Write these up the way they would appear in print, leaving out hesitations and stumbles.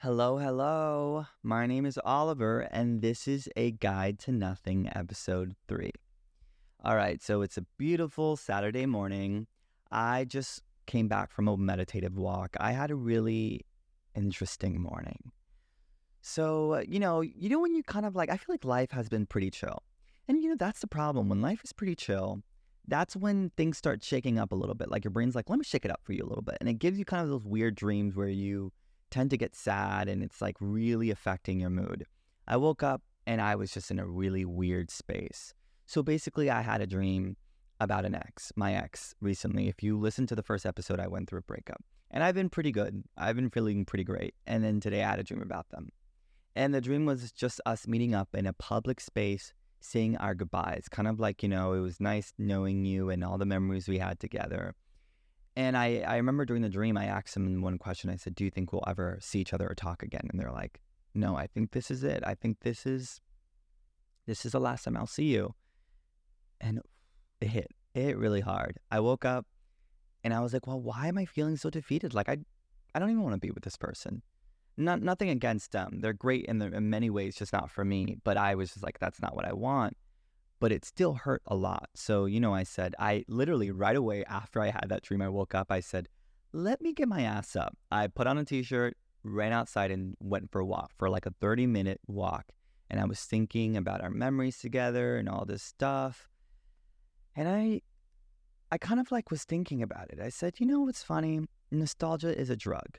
Hello, hello. My name is Oliver, and this is A Guide to Nothing, Episode 3. All right, so it's a beautiful Saturday morning. I just came back from a meditative walk. I had a really interesting morning. So, when you kind of like, I feel like life has been pretty chill. And that's the problem. When life is pretty chill, that's when things start shaking up a little bit. Like your brain's like, let me shake it up for you a little bit. And it gives you kind of those weird dreams where you tend to get sad and it's like really affecting your mood. I woke up and I was just in a really weird space. So basically, I had a dream about my ex recently. If you listen to the first episode, I went through a breakup. And I've been pretty good. I've been feeling pretty great. And then today I had a dream about them. And the dream was just us meeting up in a public space, saying our goodbyes. Kind of like, it was nice knowing you and all the memories we had together. And I remember during the dream, I asked them one question. I said, do you think we'll ever see each other or talk again? And they're like, no, I think this is it. I think this is the last time I'll see you. And it hit really hard. I woke up and I was like, well, why am I feeling so defeated? Like, I don't even want to be with this person. Nothing against them. They're great in many ways, just not for me. But I was just like, that's not what I want. But it still hurt a lot. So, I said, I literally right away after I had that dream, I woke up, I said, let me get my ass up. I put on a t-shirt, ran outside and went for a walk for like a 30-minute walk. And I was thinking about our memories together and all this stuff. And I kind of like was thinking about it. I said, what's funny? Nostalgia is a drug.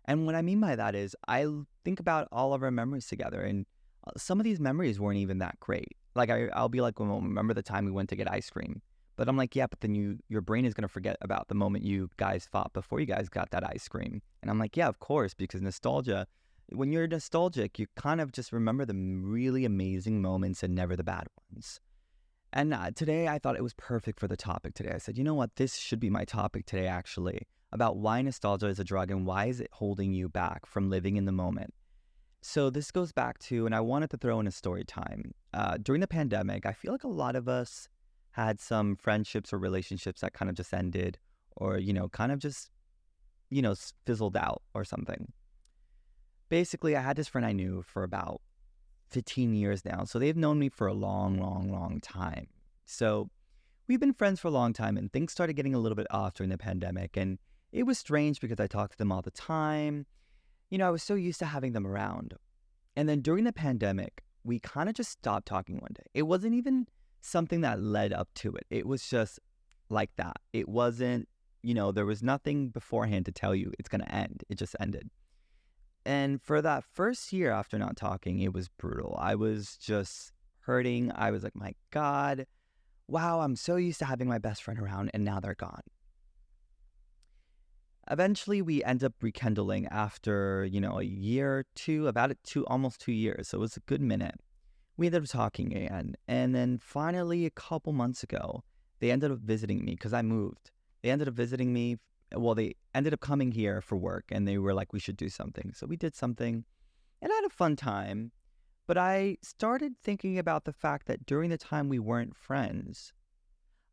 And what I mean by that is think about all of our memories together, and some of these memories weren't even that great. Like I'll be like, well, remember the time we went to get ice cream? But I'm like, yeah, but then your brain is going to forget about the moment you guys fought before you guys got that ice cream. And I'm like, yeah, of course, because nostalgia, when you're nostalgic, you kind of just remember the really amazing moments and never the bad ones. And today I thought it was perfect for the topic today. I said, you know what? This should be my topic today, actually, about why nostalgia is a drug and why is it holding you back from living in the moment. So this goes back to, and I wanted to throw in a story time. During the pandemic, I feel like a lot of us had some friendships or relationships that kind of just ended or, kind of just, fizzled out or something. Basically, I had this friend I knew for about 15 years now. So they've known me for a long, long, long time. So we've been friends for a long time, and things started getting a little bit off during the pandemic. And it was strange because I talked to them all the time. I was so used to having them around. And then during the pandemic, we kind of just stopped talking one day. It wasn't even something that led up to it. It was just like that. It wasn't, there was nothing beforehand to tell you it's going to end. It just ended. And for that first year after not talking, it was brutal. I was just hurting. I was like, my God, wow, I'm so used to having my best friend around and now they're gone. Eventually, we end up rekindling after, a year or two, almost 2 years. So it was a good minute. We ended up talking again. And then finally, a couple months ago, they ended up visiting me because I moved. They ended up visiting me. Well, they ended up coming here for work and they were like, we should do something. So we did something and I had a fun time. But I started thinking about the fact that during the time we weren't friends,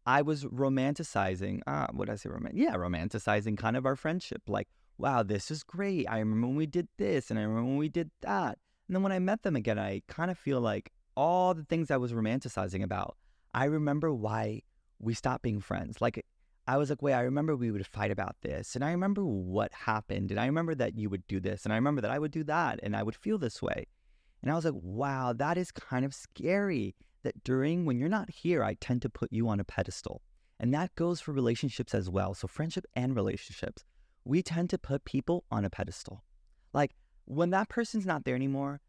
I was romanticizing, what did I say? Romanticizing kind of our friendship. Like, wow, this is great. I remember when we did this and I remember when we did that. And then when I met them again, I kind of feel like all the things I was romanticizing about, I remember why we stopped being friends. Like, I was like, wait, I remember we would fight about this. And I remember what happened. And I remember that you would do this. And I remember that I would do that. And I would feel this way. And I was like, wow, that is kind of scary that when you're not here, I tend to put you on a pedestal. And that goes for relationships as well. So friendship and relationships, we tend to put people on a pedestal. Like when that person's not there anymore,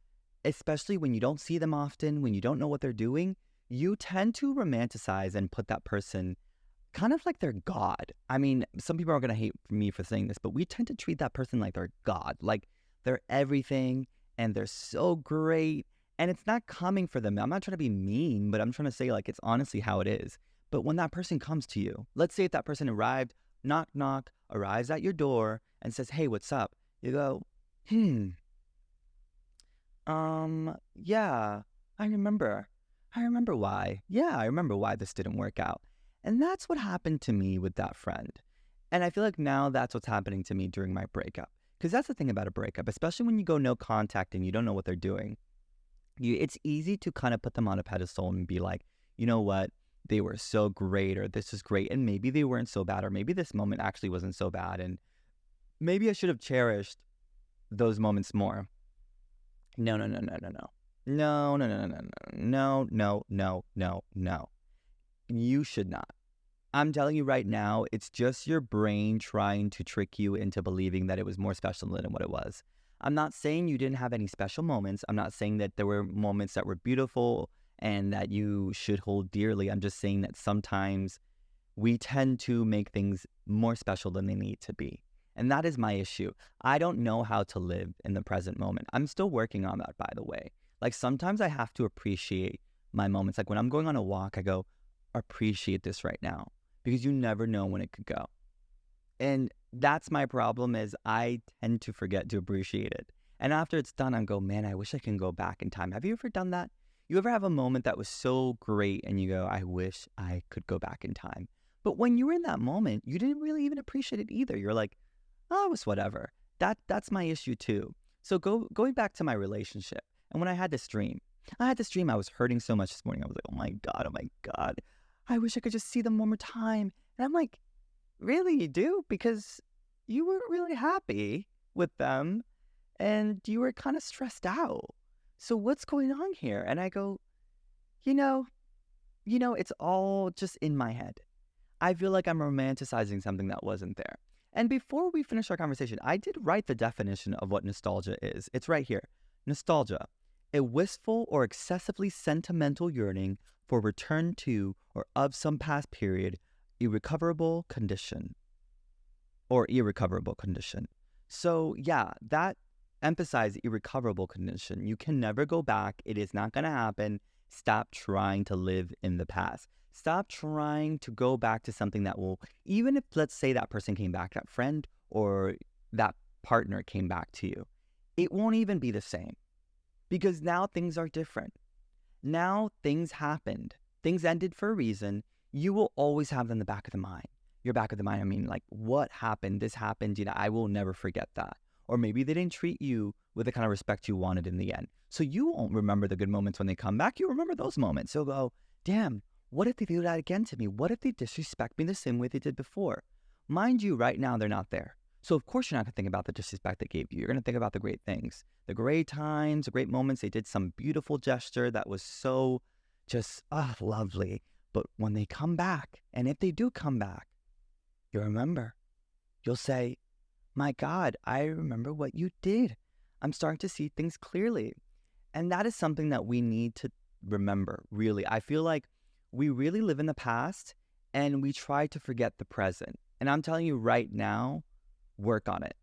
especially when you don't see them often, when you don't know what they're doing, you tend to romanticize and put that person kind of like they're God. I mean, some people are going to hate me for saying this, but we tend to treat that person like they're God, like they're everything and they're so great. And it's not coming for them. I'm not trying to be mean, but I'm trying to say like it's honestly how it is. But when that person comes to you, let's say if that person knock, knock, arrives at your door and says, hey, what's up? You go, yeah, I remember. I remember why. Yeah, I remember why this didn't work out. And that's what happened to me with that friend. And I feel like now that's what's happening to me during my breakup. Because that's the thing about a breakup, especially when you go no contact and you don't know what they're doing. It's easy to kind of put them on a pedestal and be like, you know what? They were so great, or this is great. And maybe they weren't so bad, or maybe this moment actually wasn't so bad. And maybe I should have cherished those moments more. No, no, no, no, no, no. No, no, no, no, no, no, no, no, no, no. You should not. I'm telling you right now, it's just your brain trying to trick you into believing that it was more special than what it was. I'm not saying you didn't have any special moments. I'm not saying that there were moments that were beautiful and that you should hold dearly. I'm just saying that sometimes we tend to make things more special than they need to be. And that is my issue. I don't know how to live in the present moment. I'm still working on that, by the way. Like sometimes I have to appreciate my moments. Like when I'm going on a walk, I go, appreciate this right now, because you never know when it could go. And that's my problem, is I tend to forget to appreciate it. And after it's done, I go, man, I wish I can go back in time. Have you ever done that? You ever have a moment that was so great and you go, I wish I could go back in time. But when you were in that moment, you didn't really even appreciate it either. You're like, oh, it was whatever. That's my issue too. So going back to my relationship, and when I had this dream, I was hurting so much this morning. I was like, oh my God. I wish I could just see them one more time. And I'm like, really, you do? Because you were really happy with them and you were kind of stressed out. So what's going on here? And I go, you know, it's all just in my head. I feel like I'm romanticizing something that wasn't there. And before we finish our conversation, I did write the definition of what nostalgia is. It's right here. Nostalgia, a wistful or excessively sentimental yearning for return to or of some past period, irrecoverable condition. So yeah, that emphasizes irrecoverable condition. You can never go back. It is not going to happen. Stop trying to live in the past. Stop trying to go back to something that will, even if, let's say, that person came back, that friend or that partner came back to you, it won't even be the same, because now things are different. Now things happened. Things ended for a reason. You will always have them in the back of the mind. Your back of the mind, I mean, like, what happened? This happened. I will never forget that. Or maybe they didn't treat you with the kind of respect you wanted in the end. So you won't remember the good moments when they come back. You remember those moments. So go, damn, what if they do that again to me? What if they disrespect me the same way they did before? Mind you, right now, they're not there. So of course you're not going to think about the disrespect they gave you. You're going to think about the great things, the great times, the great moments. They did some beautiful gesture that was so just lovely. But when they come back, and if they do come back, you'll remember. You'll say, my God, I remember what you did. I'm starting to see things clearly. And that is something that we need to remember, really. I feel like we really live in the past and we try to forget the present. And I'm telling you right now, work on it.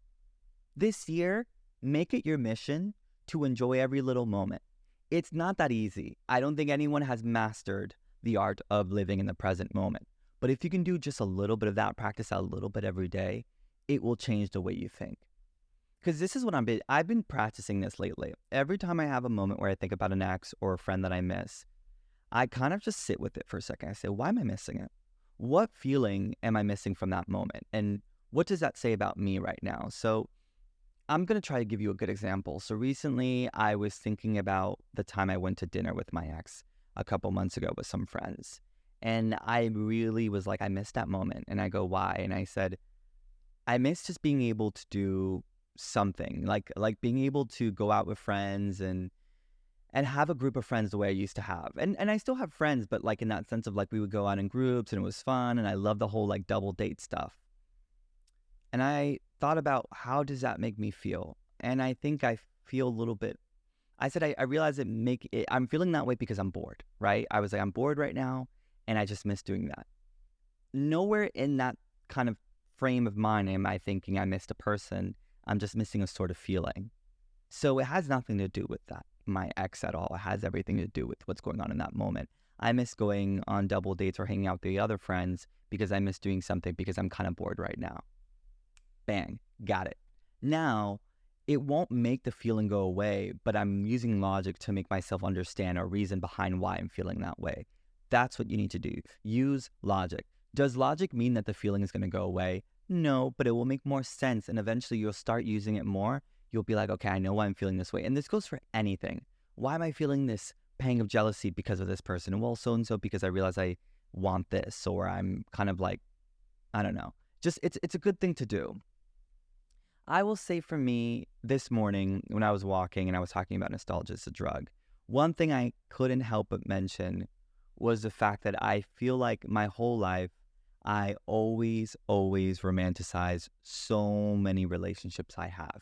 This year, make it your mission to enjoy every little moment. It's not that easy. I don't think anyone has mastered the art of living in the present moment. But if you can do just a little bit of that, practice a little bit every day, it will change the way you think. Because this is what I've been practicing this lately. Every time I have a moment where I think about an ex or a friend that I miss, I kind of just sit with it for a second. I say, why am I missing it? What feeling am I missing from that moment? And what does that say about me right now? So I'm going to try to give you a good example. So recently I was thinking about the time I went to dinner with my ex a couple months ago with some friends. And I really was like, I missed that moment. And I go, why? And I said, I miss just being able to do something, like being able to go out with friends and have a group of friends the way I used to have. And I still have friends, but like in that sense of like we would go out in groups and it was fun. And I love the whole like double date stuff. And I thought about, how does that make me feel? And I think I feel a little bit, I said, I realize I'm feeling that way because I'm bored, right? I was like, I'm bored right now and I just miss doing that. Nowhere in that kind of frame of mind am I thinking I missed a person. I'm just missing a sort of feeling. So it has nothing to do with that, my ex, at all. It has everything to do with what's going on in that moment. I miss going on double dates or hanging out with the other friends because I miss doing something because I'm kind of bored right now. Bang, got it. Now, it won't make the feeling go away, but I'm using logic to make myself understand a reason behind why I'm feeling that way. That's what you need to do. Use logic. Does logic mean that the feeling is going to go away? No, but it will make more sense. And eventually you'll start using it more. You'll be like, okay, I know why I'm feeling this way. And this goes for anything. Why am I feeling this pang of jealousy because of this person? Well, so and so because I realize I want this, or I'm kind of like, I don't know. Just it's a good thing to do. I will say for me, this morning when I was walking and I was talking about nostalgia as a drug, one thing I couldn't help but mention was the fact that I feel like my whole life, I always romanticize so many relationships I have.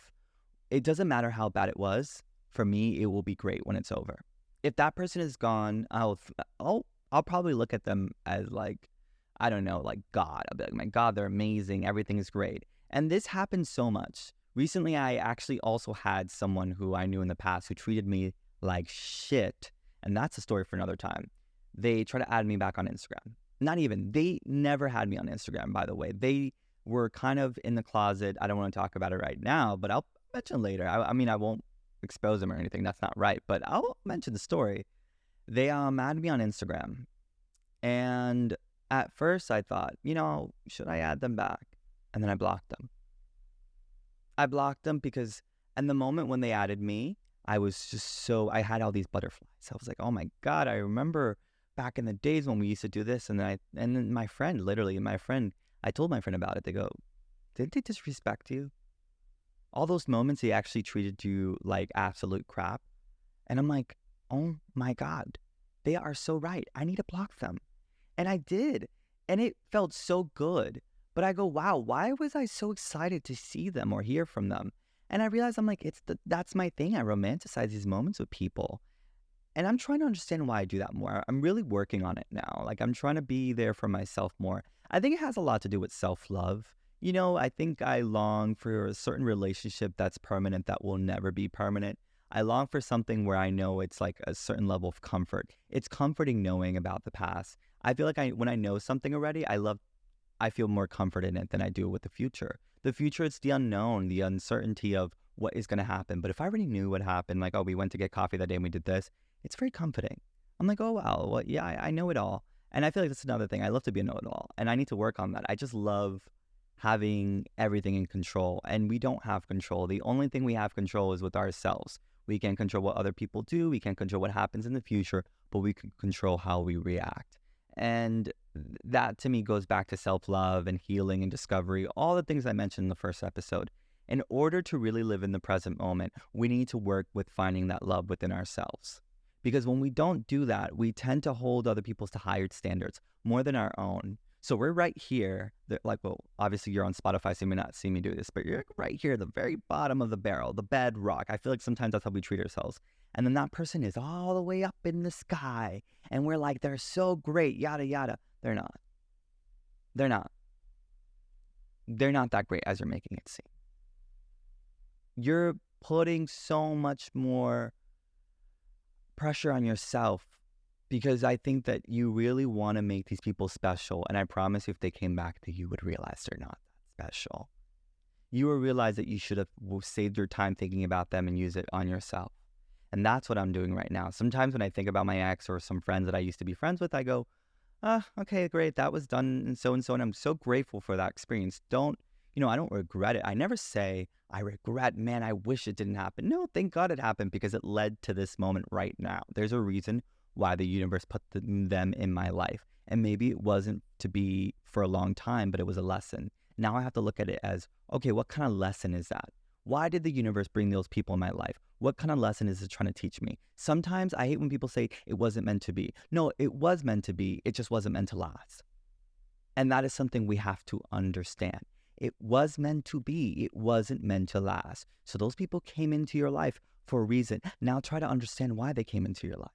It doesn't matter how bad it was. For me, it will be great when it's over. If that person is gone, I'll probably look at them as like, I don't know, like God. I'll be like, my God, they're amazing. Everything is great. And this happens so much. Recently, I actually also had someone who I knew in the past who treated me like shit. And that's a story for another time. They tried to add me back on Instagram. Not even. They never had me on Instagram, by the way. They were kind of in the closet. I don't want to talk about it right now, but I'll mention later. I mean, I won't expose them or anything. That's not right. But I'll mention the story. They added me on Instagram. And at first I thought, should I add them back? And then I blocked them. I blocked them because in the moment when they added me, I had all these butterflies. I was like, oh my God, I remember back in the days when we used to do this. And then my friend, I told my friend about it. They go, didn't they disrespect you? All those moments they actually treated you like absolute crap. And I'm like, oh my God, they are so right. I need to block them. And I did. And it felt so good. But I go, wow, why was I so excited to see them or hear from them? And I realized I'm like, that's my thing. I romanticize these moments with people. And I'm trying to understand why I do that more. I'm really working on it now. Like I'm trying to be there for myself more. I think it has a lot to do with self-love. I think I long for a certain relationship that's permanent that will never be permanent. I long for something where I know it's like a certain level of comfort. It's comforting knowing about the past. I feel like when I know something already, I feel more comfort in it than I do with the future. The future, it's the unknown, the uncertainty of what is going to happen. But if I already knew what happened, like, oh, we went to get coffee that day and we did this, it's very comforting. I'm like, oh, wow, well, yeah, I know it all. And I feel like that's another thing. I love to be a know-it-all, and I need to work on that. I just love having everything in control, and we don't have control. The only thing we have control is with ourselves. We can't control what other people do. We can't control what happens in the future, but we can control how we react. And that to me goes back to self-love and healing and discovery, all the things I mentioned in the first episode. In order to really live in the present moment, we need to work with finding that love within ourselves. Because when we don't do that, we tend to hold other people's to higher standards more than our own. So we're right here, well, obviously you're on Spotify, so you may not see me do this, but you're right here, the very bottom of the barrel, the bedrock. I feel like sometimes that's how we treat ourselves. And then that person is all the way up in the sky. And we're like, they're so great, yada, yada. They're not. They're not. They're not that great as you're making it seem. You're putting so much more pressure on yourself because I think that you really want to make these people special. And I promise you, if they came back to you, would realize they're not that special. You will realize that you should have saved your time thinking about them and use it on yourself. And that's what I'm doing right now. Sometimes when I think about my ex or some friends that I used to be friends with, I go, okay, great. That was done and so. And I'm so grateful for that experience. I don't regret it. I never say, I regret, man, I wish it didn't happen. No, thank God it happened because it led to this moment right now. There's a reason why the universe put them in my life. And maybe it wasn't to be for a long time, but it was a lesson. Now I have to look at it as, okay, what kind of lesson is that? Why did the universe bring those people in my life? What kind of lesson is it trying to teach me? Sometimes I hate when people say it wasn't meant to be. No, it was meant to be. It just wasn't meant to last. And that is something we have to understand. It was meant to be. It wasn't meant to last. So those people came into your life for a reason. Now try to understand why they came into your life.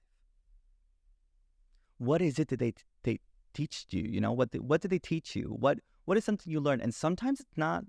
What is it that they teach you? What did they teach you? What is something you learned? And sometimes it's not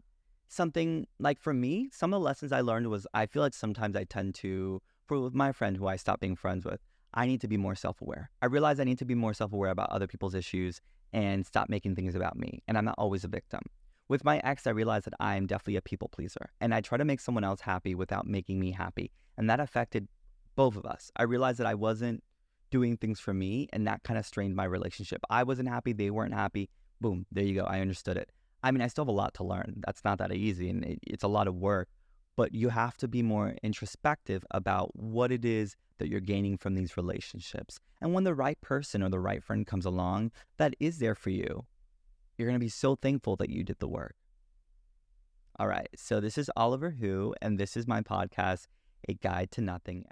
something like, for me, some of the lessons I learned was, I feel like sometimes I tend to, with my friend who I stopped being friends with, I need to be more self-aware. I realize I need to be more self-aware about other people's issues and stop making things about me. And I'm not always a victim. With my ex, I realized that I'm definitely a people pleaser. And I try to make someone else happy without making me happy. And that affected both of us. I realized that I wasn't doing things for me, and that kind of strained my relationship. I wasn't happy. They weren't happy. Boom, there you go. I understood it. I mean, I still have a lot to learn. That's not that easy, and it's a lot of work. But you have to be more introspective about what it is that you're gaining from these relationships. And when the right person or the right friend comes along that is there for you, you're going to be so thankful that you did the work. All right. So this is Oliver Who, and this is my podcast, A Guide to Nothing.